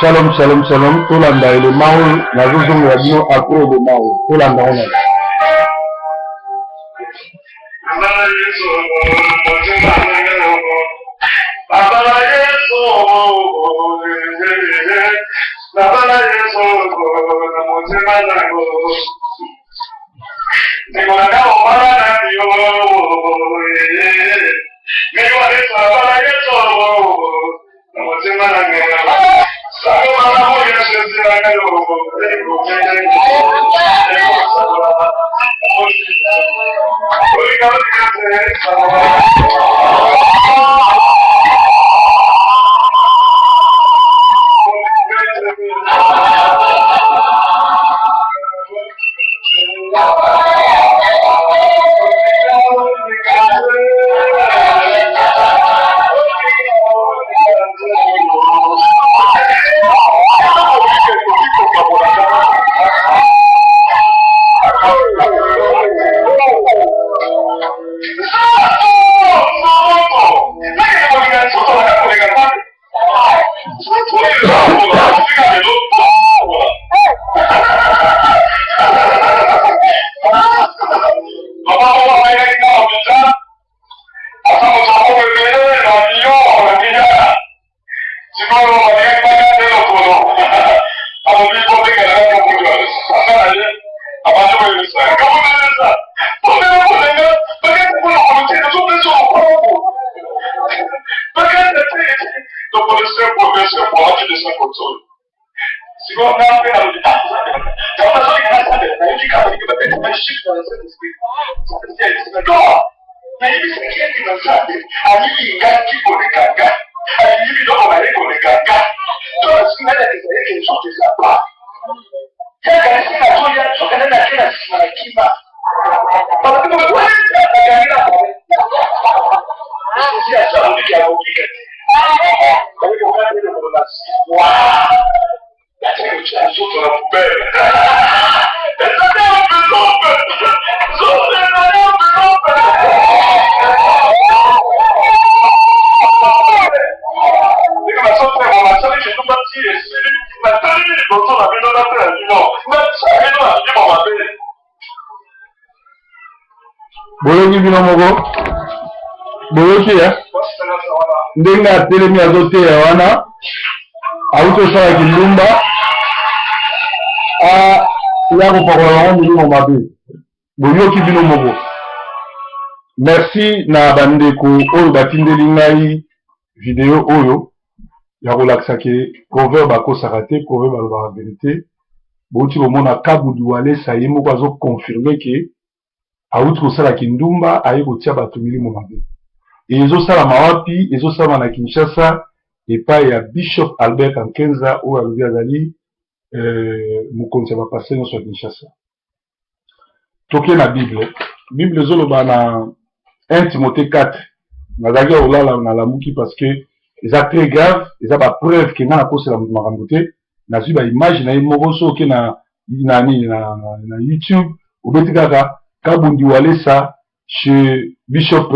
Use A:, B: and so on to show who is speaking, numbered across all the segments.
A: Shalom, shalom, shalom. Tolanda et le Mao, la zone radio à cause de Mao. Tolanda on a. Ndenga telemi azote ya wana auto sala kindumba yako pakola milimo mabe boyoki bino moko. Merci na bandeko oyo batindeli ngai video oyo ya kolakisa ke proverbe akosaka te, proverbe alobaka verité. Bouti bomona Kabudu Walesa ye moko azo confirmer ke auto kosala kindumba aye kotia bato milimo mabe. Et ils ont ça la mawapi, ils ont ça na Kinshasa, et pas il y a Bishop Albert Kankenza ou Alvia Zali, Mukonse va passer dans Kinshasa. Toké na Bible. Bible zolo ba na 1 Timothée 4. Na daga olala na la muki parce que ils a très grave, ils a ba preuve que na cause la maramboté, na su ba image na imoroso ke na YouTube, ou betikaka Kabudu Walesa chez Bishop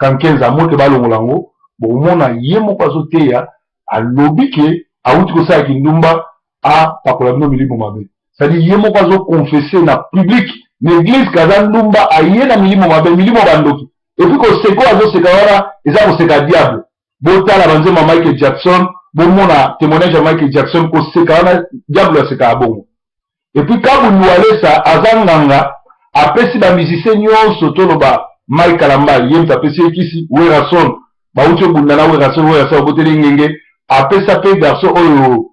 A: Kankenza mote balongolango bomona ye moko azoteya alobi ke auti kosala kindumba a pakola bino milimo mabe. C'est-à-dire ye moko azo confesser na public l'église kaza ndumba aye na milimo mabe, milimo bandoki. Et puis ko seko azo seka wana eza ko seka diable. Botala banzema Michael Jackson, bomona témoignage ya Michael Jackson ko seka wana diable seka abongo. Et puis Kabudu Walesa azanganga apesi ba musicien nyonso toloba Mike Kalamba yem tapesi ekisi Werason bauti bundana Werason boteli ngenge apesa pe garçon oyo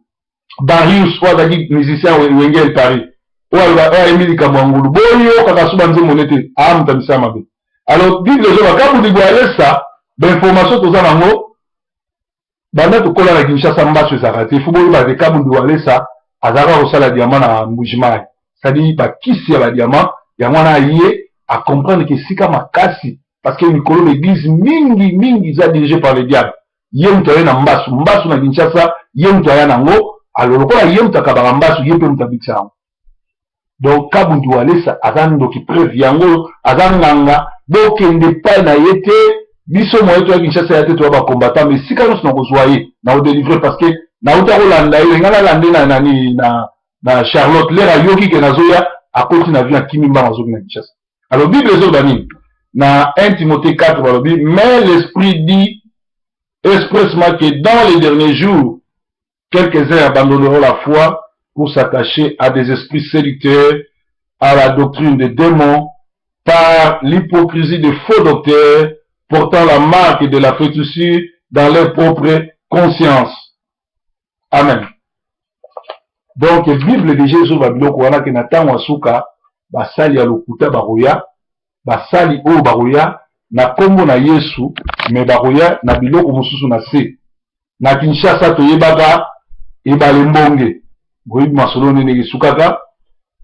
A: Darius wazaki musicien wengel Paris oyo Emily Kamangulu boyo kaka suba nze monete amtamisa mabe. Alors Bible zo Kabudu Walesa d'information toza nango banda to kola na Kinshasa mbaso ezakati fubo ba de Kabudu Walesa azaka osala diamant na Mbujimai. C'est-à-dire ba kisi ya ba diamant ya mwana yé à comprendre que si comme Makasi, parce que Nicolas l'église mingi est dirigé par le diable. Yem toye na mbasu na Kinshasa, yem toye na ngo, alors quoi yem ta kabara mbasu yem pe mutabitsa. Donc Kabudu Walesa azando ki preuve yango azanganga donc ende pa na yete biso moyo to Kinshasa yate to ba combattant mais si quand nous kozwaye na o délivrer parce que na uta kolanda ile ngana lande na nani na Charlotte lera yoki ke nazoya akoti na via kimimba mazoki na Kinshasa. Alors Bible zo bani na 1 Timothée 4 balobi, mais l'esprit dit expressement que dans les derniers jours quelques-uns abandonneront la foi pour s'attacher à des esprits séducteurs, à la doctrine des démons, par l'hypocrisie de faux docteurs, portant la marque de la fétichité dans leur propre conscience. Amen. Donc, la Bible de Jésus va dire que Nathan Wasuka, basali ya lokuta baroya, basali o baroya, na kombo na Yesu, me baroya na biloko mususu na se. Na Kinshasa to yebaka, ebale mbonge. Boyebi masolo nene sukaka,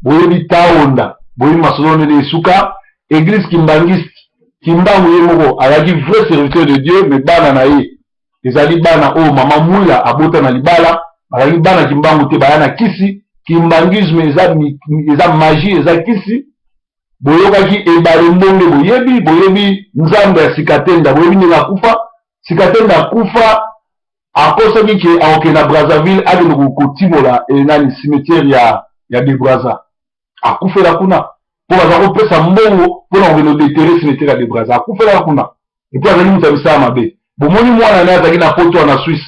A: boyebi taonda, boyebi masolo nene suka, église kimbangiste, kimbangu yemoko, ayaki vrai serviteur de Dieu, mais bana na ye. Ezali bana o mama mwila abota na libala, ayaki bana kimbangu te bayana kisi, kimbangisme eza magie eza kisi, boyokaki ebale mbonge boyebi nzambe ya sikatenda, boyebi nina kufa, sikatenda kufa, akosaki ke aoke na Brazzaville akende kokotimola nani cimetière ya de Brazza akufela kuna po baza kopesa mbongo mpona kokende déterrer cimetière ya de Brazza akufela kuna epuis azali moto abisala mabe bomoni mwana naye azalaki na poto awa na Suisse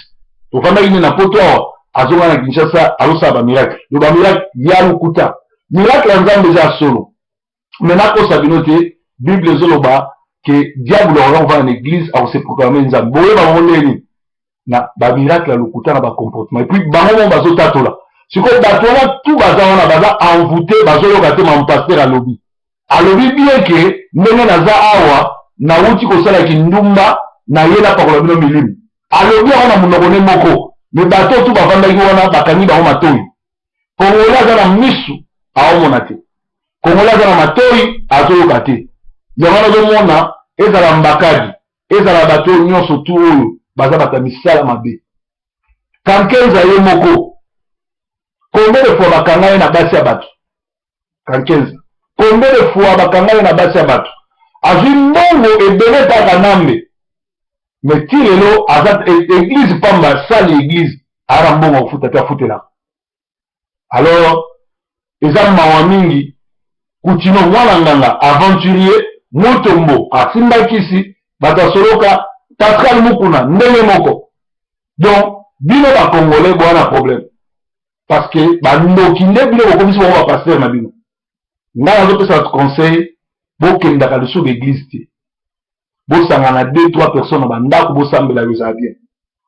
A: tofandaki nde na poto awa azonga na Kinshasa azosala bamiracle yo bamiracle ya lokuta miracle ya Nzambe eza ya solo me nakosa bino te Bible ezoloba ke diable akoka kovanda na église akose proclame Nzambe boyeba bango ndeni na ba miracle ya lokuta na ba comportement et puis bango mo bazo tatola sikoyo bato wana tout baza wana baza envoûté bazoloka te ma pasteur alobi bien ke ndenge naza awa nauti kosalaki ndumba na ye napakola bino milimo alobi yango na monoko ne moko me bato tu bavandaki wana bakangi bango matoi kongola aza na misu aomona te kongola aza na matoi azoyoka te yango nazomona ezala mbakadi ezala bato nyonso tu oyo baza bata misala mabe kankenza ye moko combien de fois bakanga ye na basi ya bato kankenza combien de fois bakanga ye na basi ya bato azwi mbongo ebele kaka nambe me ti lelo aza église pamba sali église ara mbongo akufuta te afutelaka alors eza mawa mingi kutino mwana nganga aventurier motombo asimbakisi bato asoloka Pascal Mukuna ndenge moko donc bino ba congolais bwana problème parce que bandoki nde bino bokomisi bango bapasteur na bino ngai nazopesa bato conseil bokendaka lisu d'église te bosangana 2-3 personnes na bandako bosambela yo ezala bien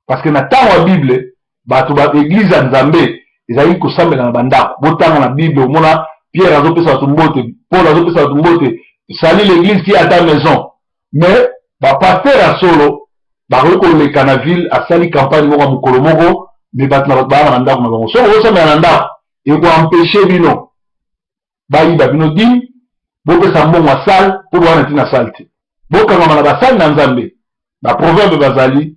A: parce que na ntango ya bible bato ba église ya Nzambe ezalaki kosambela na bandako botanga na bible omona Pierre azopesa bato mbote Paul azopesa bato mbote sali l'église qui est à ta maison mais bapasteur ya solo bakoki koleka na ville asali campagne moko ya mokolo moko me bato na bato baya na ndako na bango soki okosambela na ndako ekoampeshe bino bayiba bino dini bopesa mbongo ya sale mpo bowana ntina sale te bokangama na basali na Nzambe baproverbe bazali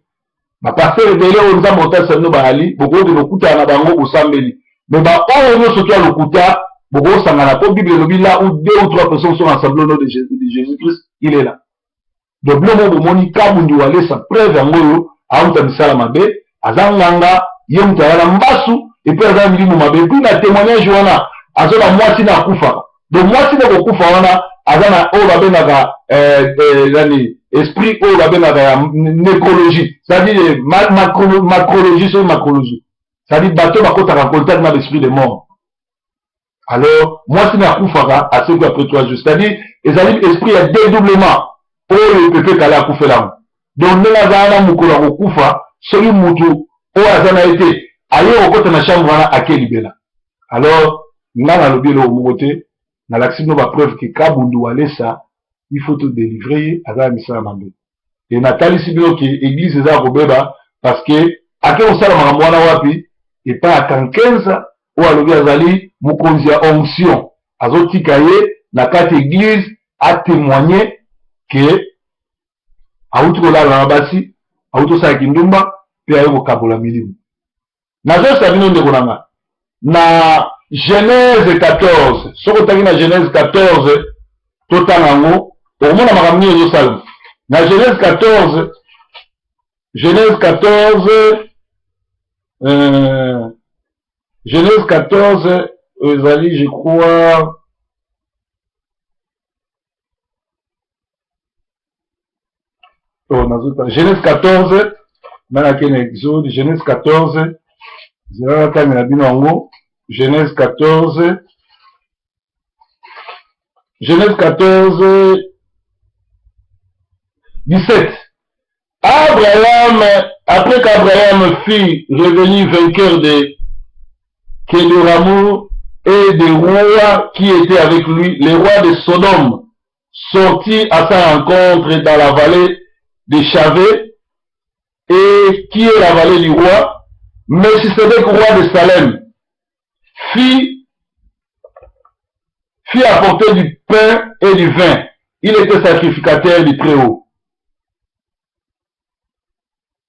A: bapasteur ebele oyo Nzambe otalisa bino bayali bokoki lokutana na bango bosambeli me baoyo nyonso to ya lokuta bokosangana mpo Bible elobi là où 2 ou 3 personnes sont rassemblées au nom de Jésus-Christ il est là donc bino mo bomoni kabundi walesa preuve yango oyo auta misala mabe aza nganga ye mutu ayala mbasu epuis aza milimo mabe epuis na témoignage wana azoba mwasi na akufa donc mwasi na kokufa wana aza na oyo babengaka nani esprit oyo babengaka ya nécrologie c'est-à-dire macrologie soki macrologie c'est-à-dire bato bakotaka contact na l'esprit de mort alors mwasi na akufaka asekwi après 3 jours c'est-à-dire ezali esprit ya dédoublement oyo epepe kala akufelango donc ndenge aza wana mokolo ya kokufa soki mutu oyo aza na ye te aye kokota na chambre wana ake libela alors nga nalobi eloko moko te nalakisi bino bapreuve ke kabundu walesa il faut te délivrer ye aza ya misala mabe e natalisi bino ke église eza ya kobeba parce que ake kosala makambo wana wapi epai ya kankenza oyo alobi azali mokonzi ya onction azotika ye na kati église atémoigne ke auti kolala na basi auti osala kindumba mpe aye kokabola milimo nazoyesa bino ndeko nanga na Genèse 14 soki otangi na Genèse 14 totanga yango okomona makambo nini ezosala na Genèse 14 Genèse 14, ezali, je crois, Genèse 14, Genèse 14, Genèse 14, Genèse 14, 17. Abraham, après qu'Abraham fut revenu vainqueur de Keduramour et des rois qui étaient avec lui, les rois de Sodome sortit à sa rencontre dans la vallée de Chavé, et qui est la vallée du roi, Melchisedec, roi de Salem, fit apporter du pain et du vin. Il était sacrificateur du Très-Haut.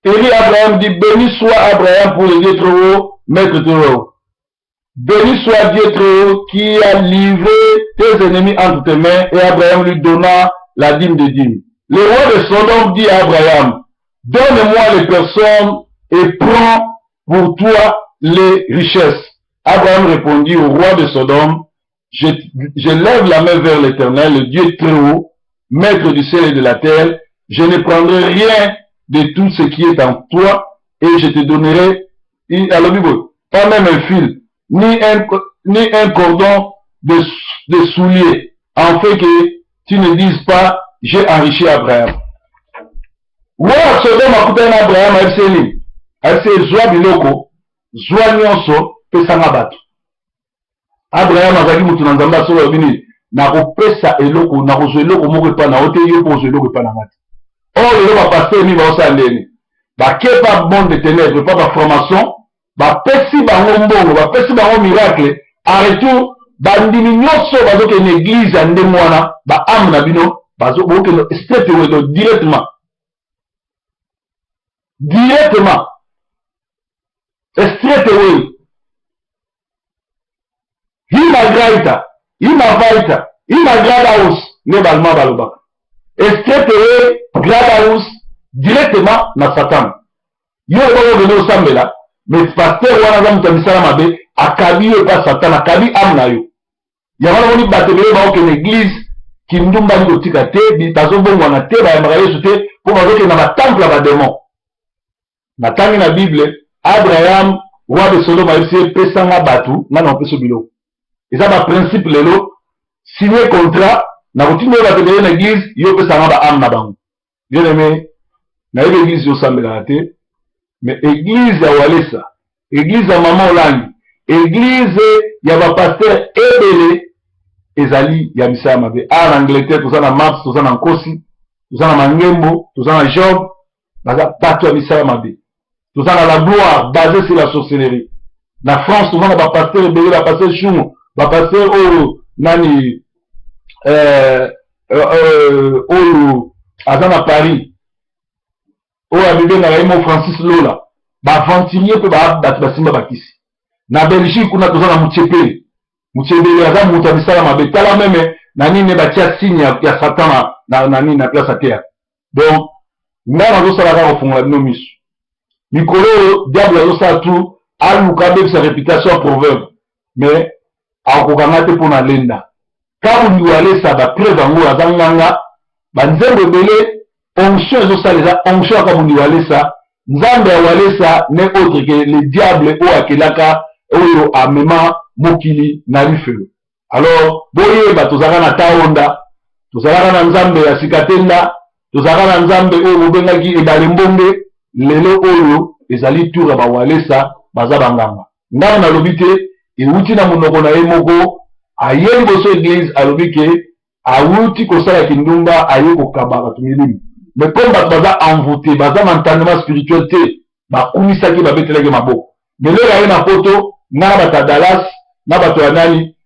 A: Et Abraham dit, béni soit Abraham pour le Dieu Très-Haut, maître Très-Haut. Béni soit Dieu Très-Haut qui a livré tes ennemis entre tes mains, et Abraham lui donna la dîme de dîme. Le roi de Sodome dit à Abraham, donne-moi les personnes et prends pour toi les richesses. Abraham répondit au roi de Sodome, je lève la main vers l'Éternel, le Dieu Très-Haut, maître du ciel et de la terre, je ne prendrai rien de tout ce qui est en toi, et je te donnerai, pas même un fil, ni un cordon de soulier, en fait que tu ne dises pas, j'ai enrichi Abraham. Roi Sodome akutana Abraham aise zwa biloko, zwa nyonso, pesanga bato. Abraham azali mutu na nzambe asolo bini, na kopesa eloko, na kozwa eloko moko epa na ote yo kozwa eloko epa na ngati. Or lelo ba pasteur mi ba osandeni. Ba kepa monde de ténèbres, pas ba formation, ba pesi bango mbongo, ba pesi bango miracle, en retour bandimi nyonso bazoke une église ya ndenge wana, ba âme na bino, bazoke straight away directement. Directement. Straight away. Imagraita, imavaita, imagradaus, ne balma baloba. Straight away, gradaus, directement na Satan. Yo ko venu sambela, mais pasteur wana za mutamisala mabe, akabi yo pa Satan, akabi amna yo. Ya wana woni batebele ba okene église, ki ndumba ngo tika te, bazo bongo na te, ba yamaka Yesu te, po bazoke na batemple ba démon. Natangi na Bible, Abraham, roi de Sodome, a essayé de pesanga batu, nan on peut se bilo. Et ça, va principe lelo, signer contrat, na continuer à te donner l'église, yo pesanga ba am na bango. Bien aimé, na l'église yo sambela te, mais église ya Walesa, église ya Maman Olangi, église ya ba pasteur ebele, ezali ya misaya mabe. En Angleterre, tout ça na Maps, tout ça na Nkosi, tout ça na Mangembo, tout ça na Job, baza bato ya misaya mabe. Tout ça dans la gloire, basée sur la sorcellerie. La France, souvent, on va passer le bébé, va passer Chou, va passer au Nani, au Azana Paris, au Abibé, Naraïmo Francis Lola, va ventilier, peut battre Simba Bakisi. Na Belgique, on a tout ça dans Moutchepé. Moutchepé, Azan Moutabissala, ma bétala même, Nani ne batia signe, ya Satan, Nani, na place à terre. Donc, nous avons ça là au fond, la nomis. Nicolo, diable a ça tout, a l'oukabe sa réputation proverbe. Mais, a okokangate pour na lenda. Quand vous lui allez ça, va preuve en haut, à Zanganga, va nzembe bele, onction ça les a, onction quand vous lui allez ça, nzambe a allé ça, n'est autre que le diable ou akelaka, ou amema, mokili, narifelo. Alors, boye, ba tozaka na taonda, tozaka na nzambe ya sikatenda, tozaka na nzambe ou mobengaki edalembonge, lelo oyo ezali tour ba walesa baza banganga ngana na lobité e wuti na monoko na ye moko ayeli boso église alobi ke awuti kosala kindumba aye kokaba bato milimi mais comme baza envoûté baza entendement spirituel te bakumisaki babetelaki maboko mais lelo aye na poto na bata Dallas na bato ya nani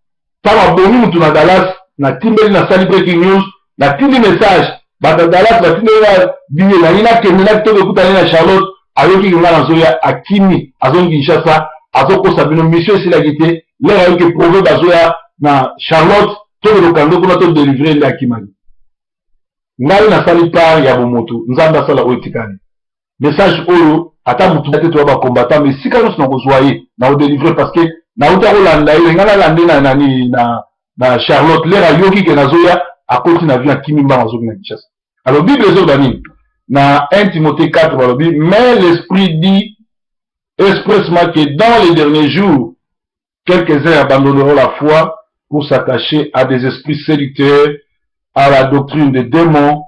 A: tama boni mutu na Dallas na timbeli na sali breaking news na tindi message bata Dallas batindela biye na ina kemela tobe kutana na Charlotte ayoki ngana zoya akimi azongi Kinshasa azokosa bino mission sila gite lera yoke prouver bazoya na Charlotte tobe lokando kuna to délivrer la kimani ngali na sali par ya bomoto nzamba sala oitikani message oyo ata mutu te to ba combattant mais si quand on rejoindre na délivrer parce que na uta Rolanda ile ngana lande na nani na Charlotte lera yoki ke nazoya a continue na vie en kimimba mazo na Kinshasa. Alors Bible zo bani na 1 Timothée 4 balobi mais l'esprit dit expressement que dans les derniers jours quelques-uns abandonneront la foi pour s'attacher à des esprits séducteurs, à la doctrine des démons,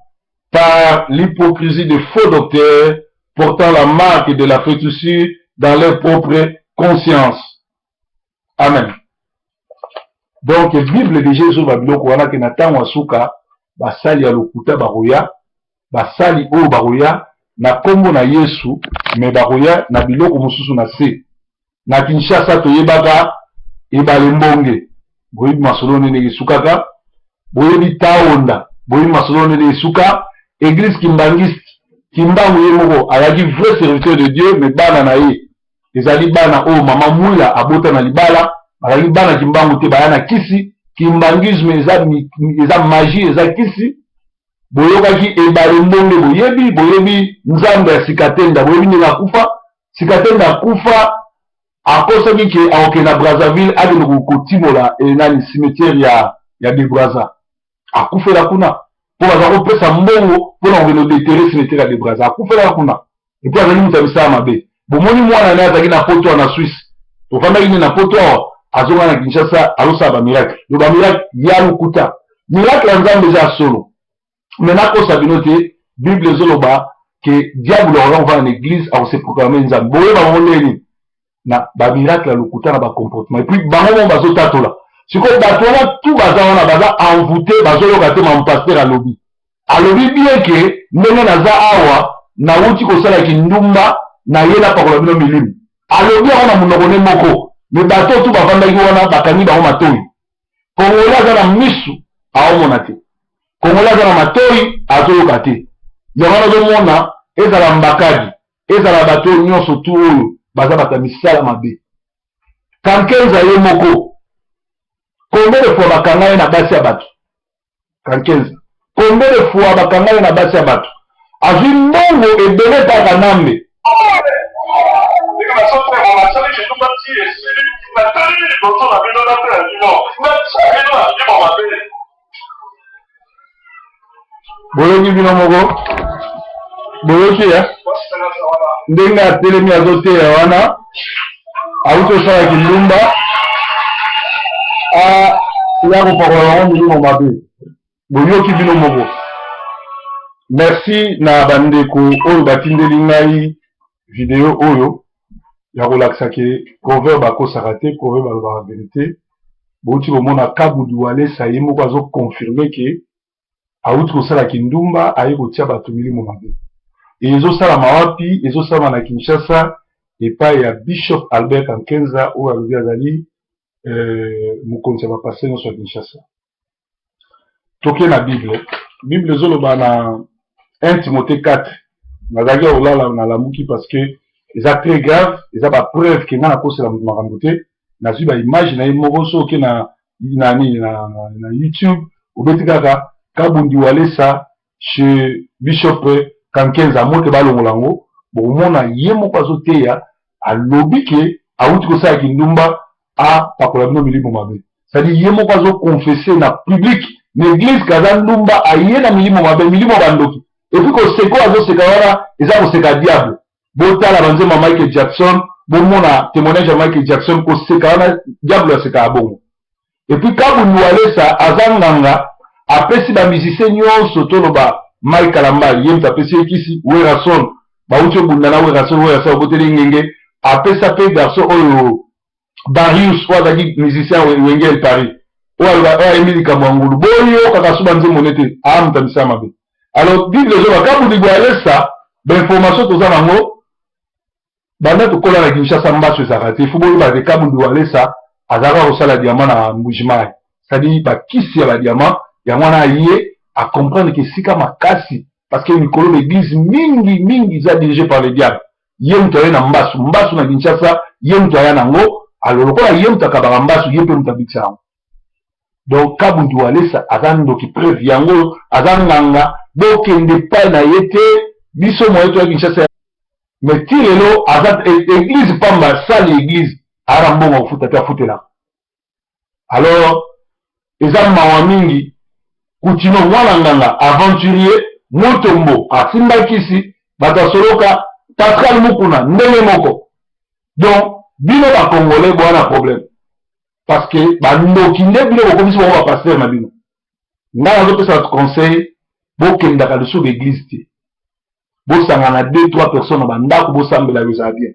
A: par l'hypocrisie de faux docteurs, portant la marque de la féticheur dans leur propre conscience. Amen. Donc, la Bible de Jésus va dire que Nathan Wasuka, basali ya lokuta baroya, basali o baroya, na kombo na Yesu, me baroya na biloko mususu na se. Na Kinshasa to yebaka, ebale mbonge. Boyebi masolo nene esukaka, boyebi taonda, boyebi masolo nene esuka, église kimbangiste, kimbangu yemoko, ayaki vrai serviteur de Dieu, mais bana na ye. Ezali bana o mama mula abota na libala, ayaki bana kimbangu te bayana kisi, kimbangisme eza magie eza kisi, boyokaki ebale mbonge boyebi nzambe ya sikatenda, boyebi nena kufa, sikatenda kufa, akosaki ke aoke na Brazzaville ade kokotimola enani cimetière ya de Brazza akufela kuna po baza kopesa mbongo mpona kokende odetere cimetière ya de Brazza akufela kuna epuis azali mutu abisala mabe bomoni mwana naye azalaki na poto na Suisse tofandaki ne na poto awa azonga na Kinshasa azosala bamiracle lo bamiracle ya lokuta miracle ya nzambe eza ya solo me nakosa bino te bible ezoloba ke diable akoza na église akose proclame nzambe boyeba bango ndeni na ba miracle lokuta na ba comportement et puis bango mo bazo tatola sikoyo bato wana tout baza wana baza envoûté bazoloka te ma pasteur alobi bien ke ndenge naza awa nauti kosalaki ndumba na ye napakola bino milimo alobi yango na monoko ne moko me bato tu bavandaki wana bakangi bango matoi kongole aza na misu aomona te kongole aza na matoi azoyoka te yango nazomona ezala mbakadi ezala bato nyonso tu oyo baza bata misala mabe kankenza ye moko combien de fois bakanga ye na basi ya bato kankenza combien de fois bakanga ye na basi ya bato azwi mbongo ebele kaka nambe boyoki bino moko boyoki ya ndenge atelemi azoteya wana auti osalaki ndumba ya kopakola bango milimo mabe boyoki bino moko. Merci na bandeko oyo batindeli ngai video oyo ya kolakisa ke proverbe akosaka te proverbe alobaka verité bouti bomona Kabudu Walesa ye moko azokonfirme ke auti kosalaki ndumba aye kotia bato milimo mabe ezosalama wapi ezosalama na Kinshasa epai ya Bishop Albert Kankenza oyo alobi azali mokonzi ya bapasteur nyonso ya Kinshasa. Toke na Bible ezoloba na 1 Timothée 4 nazalaki kolala na lamuki parce que eza très grave eza bapreuve ke nga nakosela moto makambo te nazwi baimage na ye moko soki na YouTube obeti kaka Kabudu Walesa chez Bishop Kankenza moke balongola yango bokomona ye moko azoteya alobi ke auti kosalaki ndumba apakola bino milimo mabe c'est-à-dire ye moko azokonfese na public na église kaza ndumba aye na milimo mabe milimo bandoki epuis koseko azoseka wana eza koseka diable botala banzema Michael Jackson bomona témoignage ya Michael Jackson koseka wana diable aseka ya bongo epuis Kabudu Walesa aza nganga apesi bamusicien nyonso toloba Mike Kalamba ye mutu apesi ekisi Werason bauti obunda na Werason oboteli ngenge apesa pe garçon oyo Darius oyo azalaki musicien wengel Paris oyo ayembi likambo ya ngulu boyo kaka suba nzembo nete mutu amisala mabe. Alors Bible ezoba Kabudu Walesa bainformation toza nango banda tokola na Kinshasa mbaso ezalaka te fo boyeba te Kabudu Walesa azalaka kosala diamant na mbujimai c'est-à-dire bakisi ya badiamant yango wana ye à comprendre que sika makasi parce que mikolo l'église mingi eza dirigé par le diable ye mutu aye na mbasu na Kinshasa ye mutu aya nango alors lokola ye mutu akabaka mbasu ye mpe mutu abikisa yango donc Kabudu Walesa aza ndoki preuve yango aza nganga bokende epai na ye te biso moye to ya Kinshasa mais ti lelo aza église pamba sali église ara mbongo kofuta te afutela. Alors eza mawa mingi kutino mwana nganga aventurier motombo asimbakisi bato asoloka Pascal Mukuna ndenge moko. Donc bino ba congolais bwana problème parce que bandoki nde bino bokomisi bango bapasteur na bino. Ngai nazopesa conseil bokendaka lisu d'église te, bosangana 2-3 personnes na bandako bosambela ezala bien,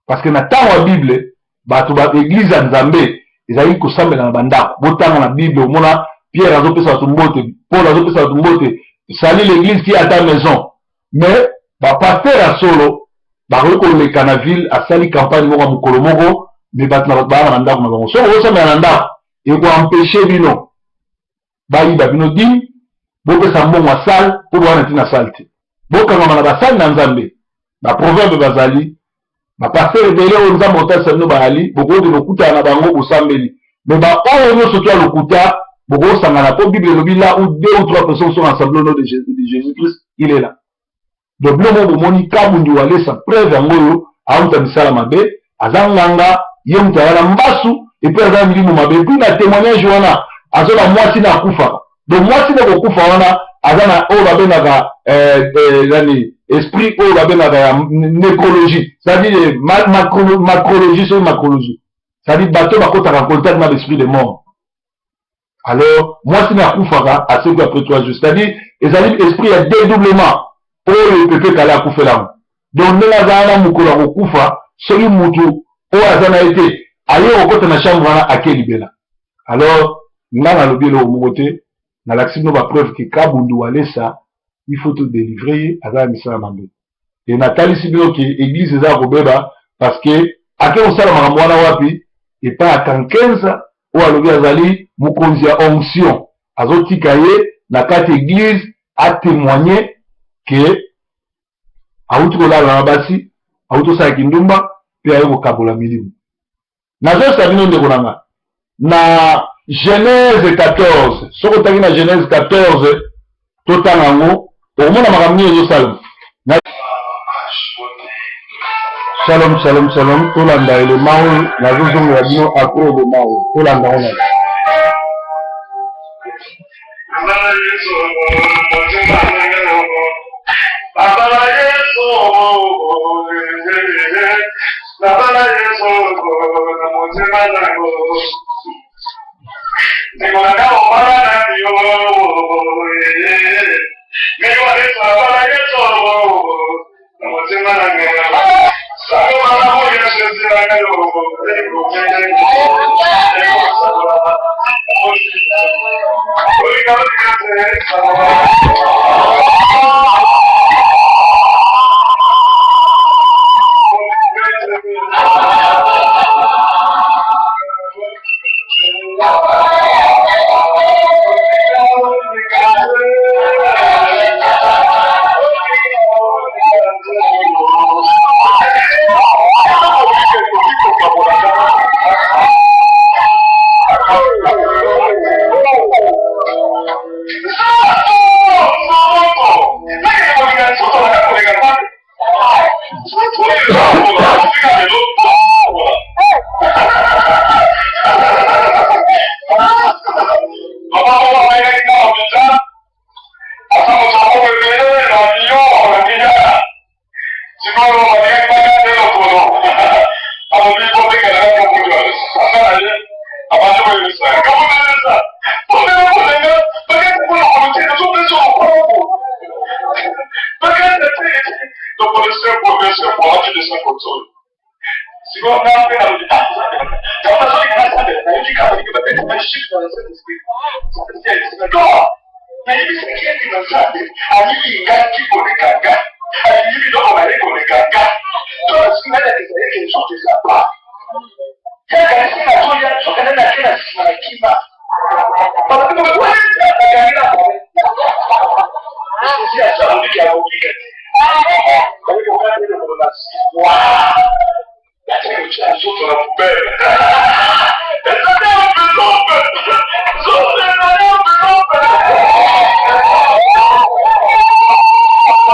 A: parce que na ntango ya bible bato ba église ya nzambe ezali kosambela na bandako. Botanga na bible omona Pierre azopesa bato mbote, Paul azopesa bato mbote, sali l'église qui est à ta maison. Mais bapasteur ya solo bakoki koleka na ville asali campagne moko ya mokolo moko, mais bato na baa na bandako na bango. Soki bosambela na ndako ekoempêche bino bayiba bino dini, bopesa mbongo ya sale po bwana ntina sale te. Bokangama na basali na nzambe baproverbe bazali bapasteur ebele oyo nzambe otalisa bino bayali bokoki lokutana na bango bosambeli. Mais baoyo nyonso to ya lokuta bokosangana po bible elobi là où 2 ou 3 personnes sont rassemblées au nom de Jésus-Christ, il est là. Donc bino mo bomoni Kabundi Walesa preuve yango oyo auta misala mabe azanganga ye mutu ayala mbasu epe aza milimo mabe epi na témoignage wana azola mwasi na akufa. Donc mwasi na kokufa wana aza na oyo babengaka nani esprit oyo babengaka ya nécrologie, c'est-à-dire macrologie sur macrologie, c'est-à-dire bato bakotaka en contact na l'esprit de mort. Alors mwasi na akufaka aseku après 3 jours, c'est-à-dire ezali esprit ya dédoublement oyo pepe kala akufela. Donc ndenge aza na mokolo ya kokufa soki mutu oyo aza na ye te aye kokota na chambre wana akelibela. Alors nga nalobi eloko moko te, nalakisi bino bapreuve ke Kabundi Walesa il faut te délivrer aza ya misala mabe. E natalisi bino ke église eza ya kobeba parce que ake kosala makambo wana wapi epai ya Kankenza oyo alobi azali mokonzi ya onction, azotika ye na kati église atémoigner ke awuti kolala na basi, awuti kosala kindumba mpe aye kokabola milimo. Nazoyesa bino ndeko na nga na Genèse 14, soki otangi na Genèse 14 totanga yango okomona makambo nini ezosalema. Shalom shalom shalom, tolanda elema oyo nazozongela bino akro elema oyo tolanda ngo na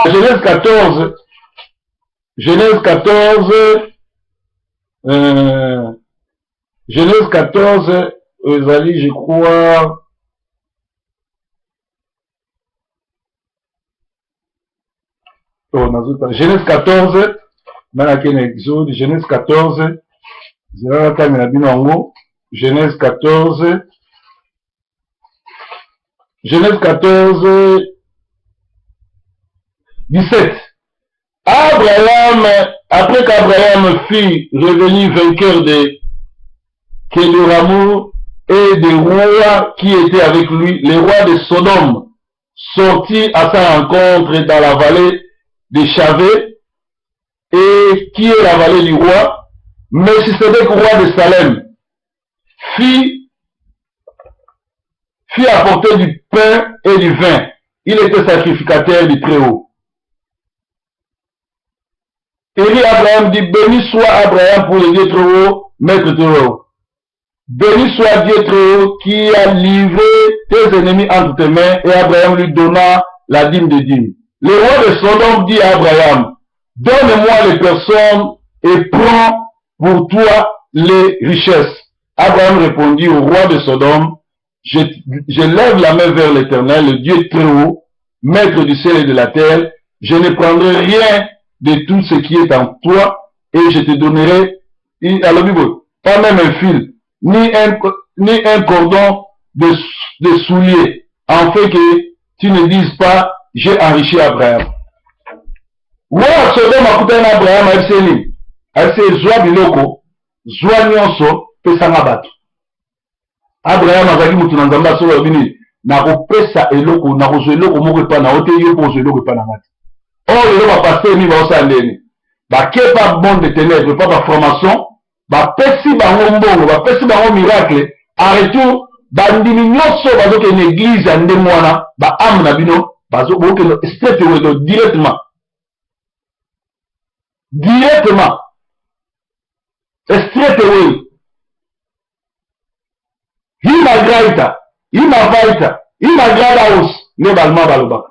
A: Genèse 14 Genèse 14, Genèse 14, allez, je crois, Genèse 14, Genèse 14, Genèse 14, Genèse 14, 17. Abraham, après qu'Abraham fut revenu vainqueur de Kedorlaomer et des rois qui étaient avec lui, les rois de Sodome sortis à sa rencontre dans la vallée de Chavé, et qui est la vallée du roi, Melchisedec, roi de Salem, fit apporter du pain et du vin. Il était sacrificateur du Très-Haut. Élie Abraham dit, béni soit Abraham pour le Dieu Très-Haut, maître Très-Haut. Béni soit Dieu Très-Haut qui a livré tes ennemis entre tes mains, et Abraham lui donna la dîme de dîme. Le roi de Sodome dit à Abraham, donne-moi les personnes et prends pour toi les richesses. Abraham répondit au roi de Sodome, je lève la main vers l'Éternel, le Dieu Très-Haut, maître du ciel et de la terre, je ne prendrai rien de tout ce qui est en toi, et je te donnerai, à la Bible, pas même un fil, ni un cordon de soulier, en fait que tu ne dises pas, j'ai enrichi Abraham. Wa Sodome akutana Abraham aiseli, aise zwa biloko, zwa nyonso, pesanga bato. Abraham azali mutu na nzambe asolo bini, na kopesa eloko, na kozwa eloko moko epa na ote yo po kozwa eloko epa na ngati. Or, le pasteur ni ba osandeni. Ba kepa bon de ténèbres, pas ba formation, ba pesi bango mbongo, ba pesi bango miracle, arrêtons, ba ndimi nyonso bazo ke une église ande mwana, ba âme na bino, bazo bo ke straight away directement. Directement. Straight away. Hima graita, hima vaita, hima grada os, ne balma baloba.